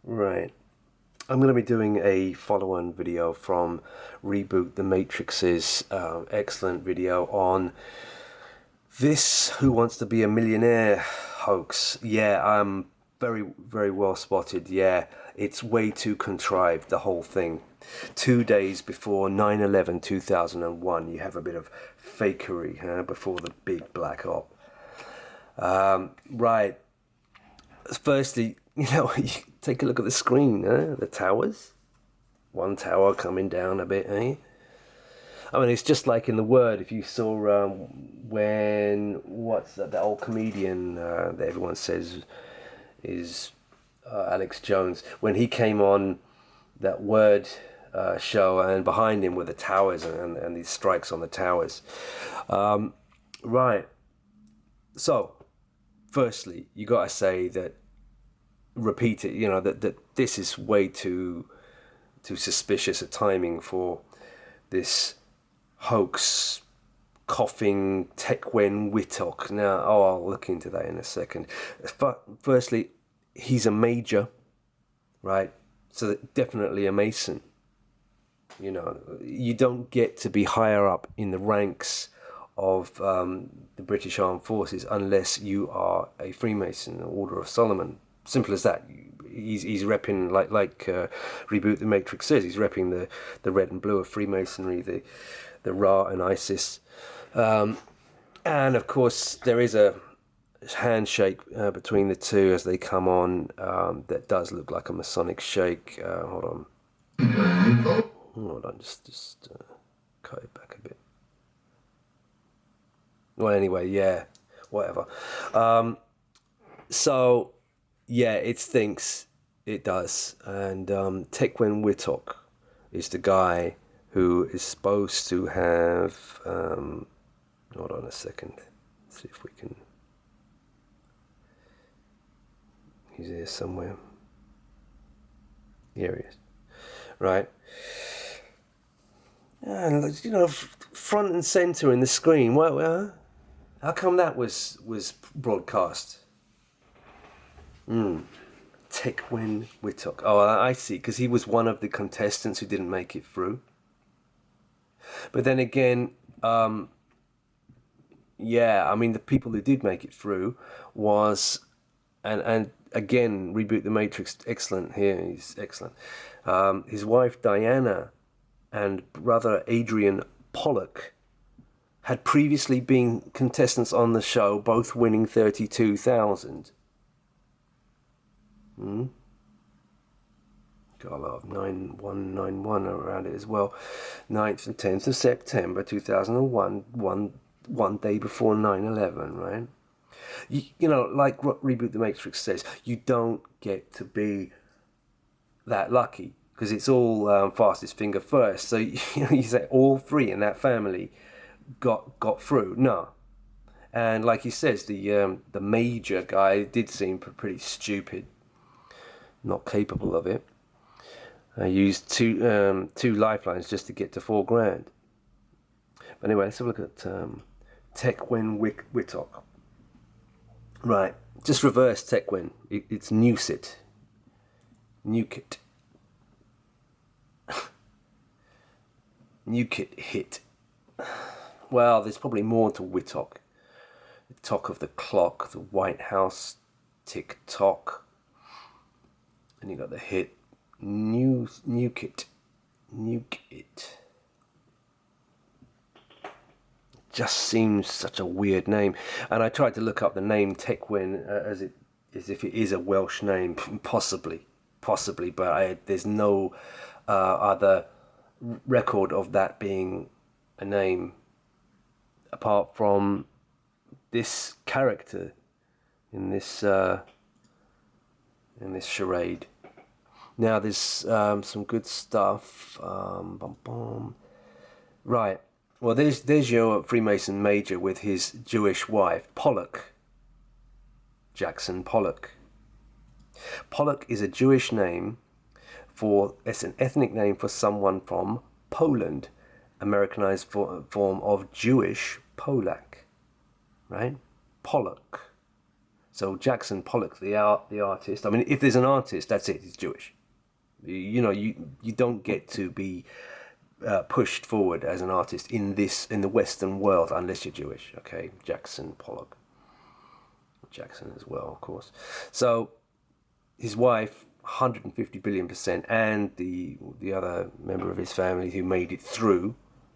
Right. I'm going to be doing a follow-on video from Reboot the Matrix's excellent video on this Who Wants to Be a Millionaire hoax. Yeah, very, very well spotted. Yeah, it's way too contrived, the whole thing. 2 days before 9/11 2001, you have a bit of fakery before the big black op. Right. Firstly, you take a look at the screen, the towers. One tower coming down a bit, eh? I mean, it's just like in The Word. If you saw what's that, the old comedian that everyone says is Alex Jones, when he came on that Word show, and behind him were the towers and these strikes on the towers. Right. So, firstly, you got to say that, repeat it, that this is way too suspicious a timing for this hoax coughing Tequan Wittok. Now, I'll look into that in a second. But firstly, he's a major, right? So definitely a Mason. You don't get to be higher up in the ranks of the British Armed Forces unless you are a Freemason, the Order of Solomon. Simple as that. He's repping, like Reboot the Matrix says, he's repping the red and blue of Freemasonry, the Ra and ISIS. And of course, there is a handshake between the two as they come on that does look like a Masonic shake. Hold on, just cut it back a bit. Well, anyway, yeah, whatever. So, yeah, it stinks. It does. And Tequan Wittok is the guy who is supposed to have... hold on a second. Let's see if we can... He's here somewhere. Here he is. Right. And, front and centre in the screen. Well, how come that was broadcast? Tequan Wittok. Oh, I see, because he was one of the contestants who didn't make it through. But then again, yeah, I mean, the people who did make it through was, and again, Reboot the Matrix, excellent here, he's excellent. His wife Diana and brother Adrian Pollock had previously been contestants on the show, both winning 32,000. Got a lot of 9191 around it as well. 9th and 10th of September 2001, one day before 9/11, right? Like Reboot the Matrix says, you don't get to be that lucky because it's all fastest finger first. So you say all three in that family got through. No. And like he says, the major guy did seem pretty stupid, not capable of it. I used two lifelines just to get to $4,000. But anyway, let's have a look at Tequan Wittok. Right, just reverse Tequan. It's Newsit. Newkit. Newkit hit. Well, there's probably more to Wittok. The tock of the clock, the White House, tick-tock. And you got the hit. Newkit. Just seems such a weird name. And I tried to look up the name Tequan as if it is a Welsh name, possibly, but there's no other record of that being a name apart from this character in this charade. Now there's some good stuff. Right. Well, there's your Freemason major with his Jewish wife, Pollock. Jackson Pollock. Pollock is a Jewish name it's an ethnic name for someone from Poland, Americanized form of Jewish Polak, right? Pollock. So Jackson Pollock, the artist. I mean, if there's an artist, that's it. He's Jewish. You don't get to be pushed forward as an artist in the Western world unless you're Jewish. Okay, Jackson Pollock. Jackson as well, of course. So his wife, 150 billion%, and the other member of his family who made it through.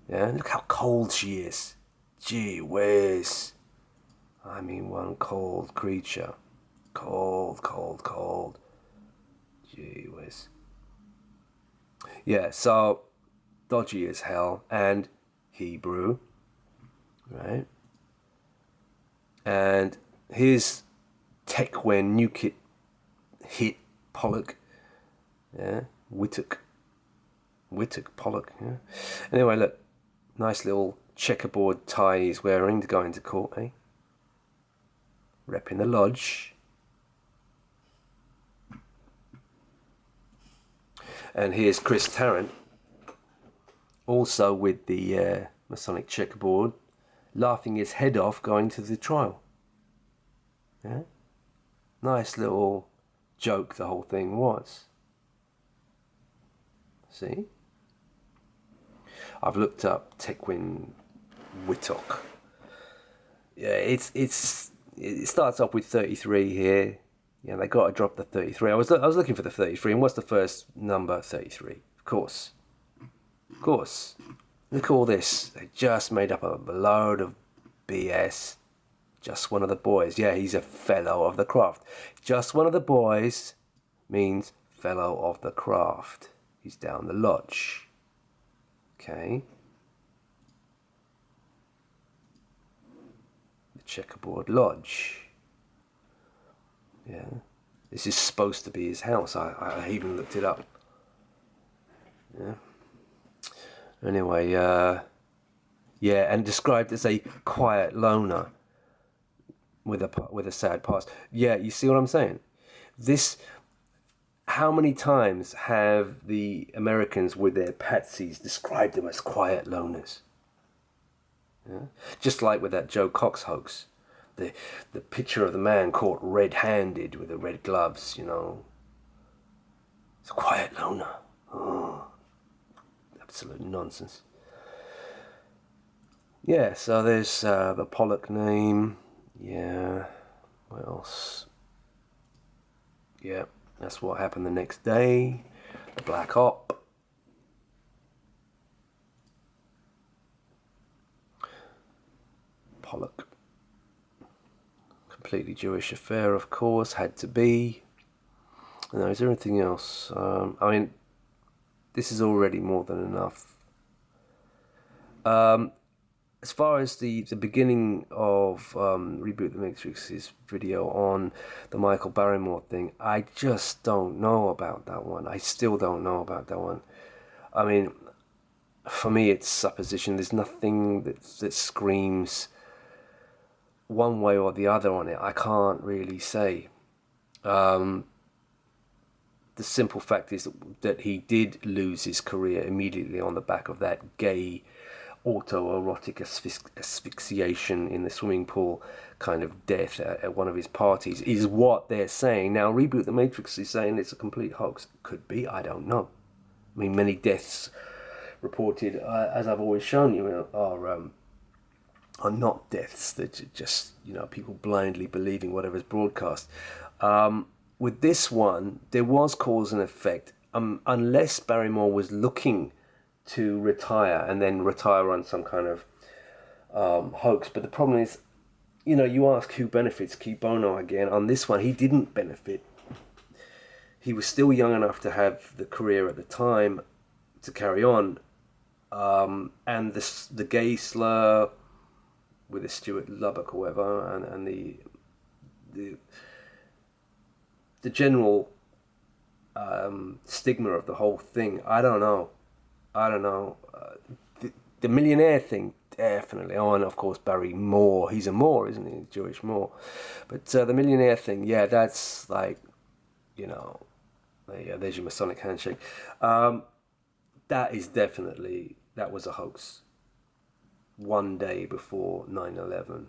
Yeah, look how cold she is. Gee whiz. I mean, one cold creature. Cold, cold, cold. Gee whiz. Yeah, so dodgy as hell and Hebrew, right? And here's Tequin New Kid hit Pollock, yeah, Whittock Pollock, yeah. Anyway, look, nice little checkerboard tie he's wearing to go into court, eh? Repping the lodge. And here's Chris Tarrant, also with the Masonic checkerboard, laughing his head off going to the trial. Yeah? Nice little joke the whole thing was. See? I've looked up Tequin Whittock. Yeah, it starts off with 33 here. Yeah, they got to drop the 33. I was looking for the 33, and what's the first number? 33. Of course. Look at all this. They just made up a load of BS. Just one of the boys. Yeah, he's a fellow of the craft. Just one of the boys means fellow of the craft. He's down the lodge. Okay. The checkerboard lodge. Yeah. This is supposed to be his house. I even looked it up. Yeah. Anyway, yeah, and described as a quiet loner with a sad past. Yeah, you see what I'm saying? How many times have the Americans with their patsies described them as quiet loners? Yeah? Just like with that Joe Cox hoax. The picture of the man caught red-handed with the red gloves, you know. It's a quiet loner. Oh, absolute nonsense. Yeah, so there's the Pollock name. Yeah, what else? Yeah, that's what happened the next day. The Black Op. Pollock. Completely Jewish affair, of course, had to be. Now, is there anything else? I mean, this is already more than enough. As far as the beginning of Reboot the Matrix's video on the Michael Barrymore thing, I just don't know about that one. I still don't know about that one. I mean, for me, it's supposition. There's nothing that screams one way or the other on it. I can't really say. The simple fact is that he did lose his career immediately on the back of that gay autoerotic asphyxiation in the swimming pool kind of death at one of his parties, is what they're saying. Now, Reboot the Matrix is saying it's a complete hoax. Could be, I don't know. I mean, many deaths reported, as I've always shown you, are not deaths. They're just, people blindly believing whatever's broadcast. With this one, there was cause and effect, unless Barrymore was looking to retire and then retire on some kind of hoax. But the problem is, you ask who benefits, Key Bono again. On this one, he didn't benefit. He was still young enough to have the career at the time to carry on. And the gay slur with the Stuart Lubbock or whatever, and the general stigma of the whole thing, I don't know. The Millionaire thing, definitely. Oh, and of course Barry Moore. He's a Moore, isn't he? Jewish Moore. But the Millionaire thing, yeah, that's like, there's your Masonic handshake. That was a hoax. One day before 9/11.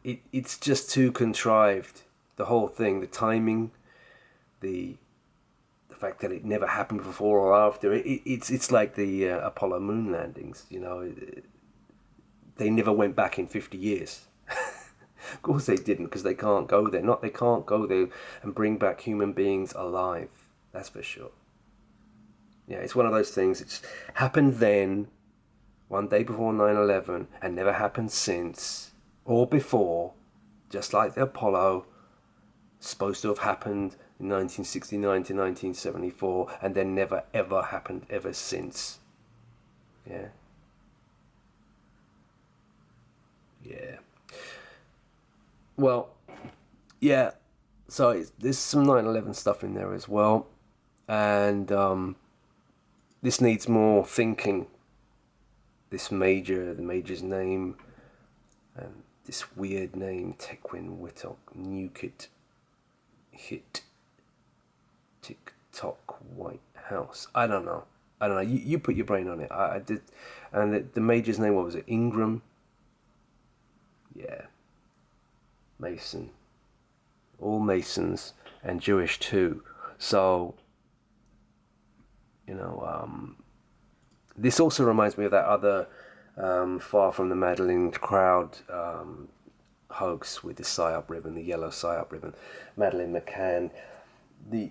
It's just too contrived. The whole thing, the timing, the fact that it never happened before or after. It's like the Apollo moon landings. You know, they never went back in 50 years. Of course they didn't, because they can't go there. They can't go there and bring back human beings alive. That's for sure. Yeah, it's one of those things. It's happened then, one day before 9/11, and never happened since or before. Just like the Apollo, supposed to have happened in 1969 to 1974, and then never ever happened ever since. Yeah. Yeah. Well, yeah. So there's some 9/11 stuff in there as well, and this needs more thinking. The major's name, and this weird name, Tequin Whittock, Newkit, Hit, TikTok, White House. I don't know. You put your brain on it. I did, and the major's name, what was it? Ingram. Yeah. Mason. All Masons, and Jewish too. So, you know, this also reminds me of that other Far From the Madeline crowd hoax with the psyop ribbon, the yellow psyop ribbon. Madeleine McCann, the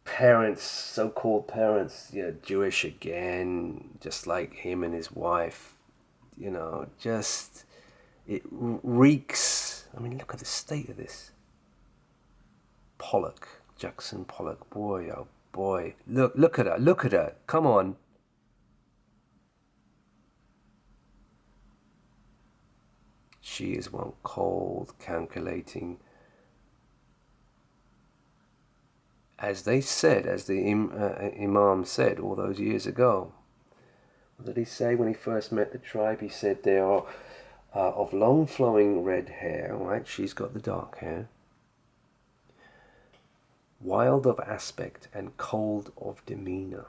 parents, so-called parents, Jewish again, just like him and his wife. You know, just, it reeks. I mean, look at the state of this. Jackson Pollock, boy, oh boy. Look at her, come on. She is one cold, calculating, as they said, as the Imam said all those years ago. What did he say when he first met the tribe? He said they are of long flowing red hair, right? She's got the dark hair. Wild of aspect and cold of demeanor.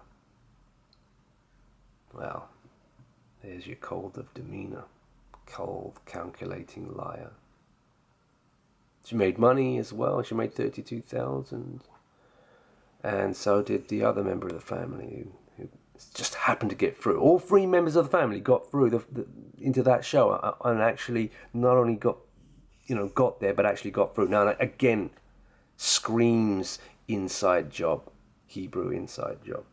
Well, there's your cold of demeanor. Cold, calculating liar. She made money as well. She made 32,000, and so did the other member of the family who just happened to get through. All three members of the family got through into that show, and actually not only got there, but actually got through. Now again, screams inside job, Hebrew inside job.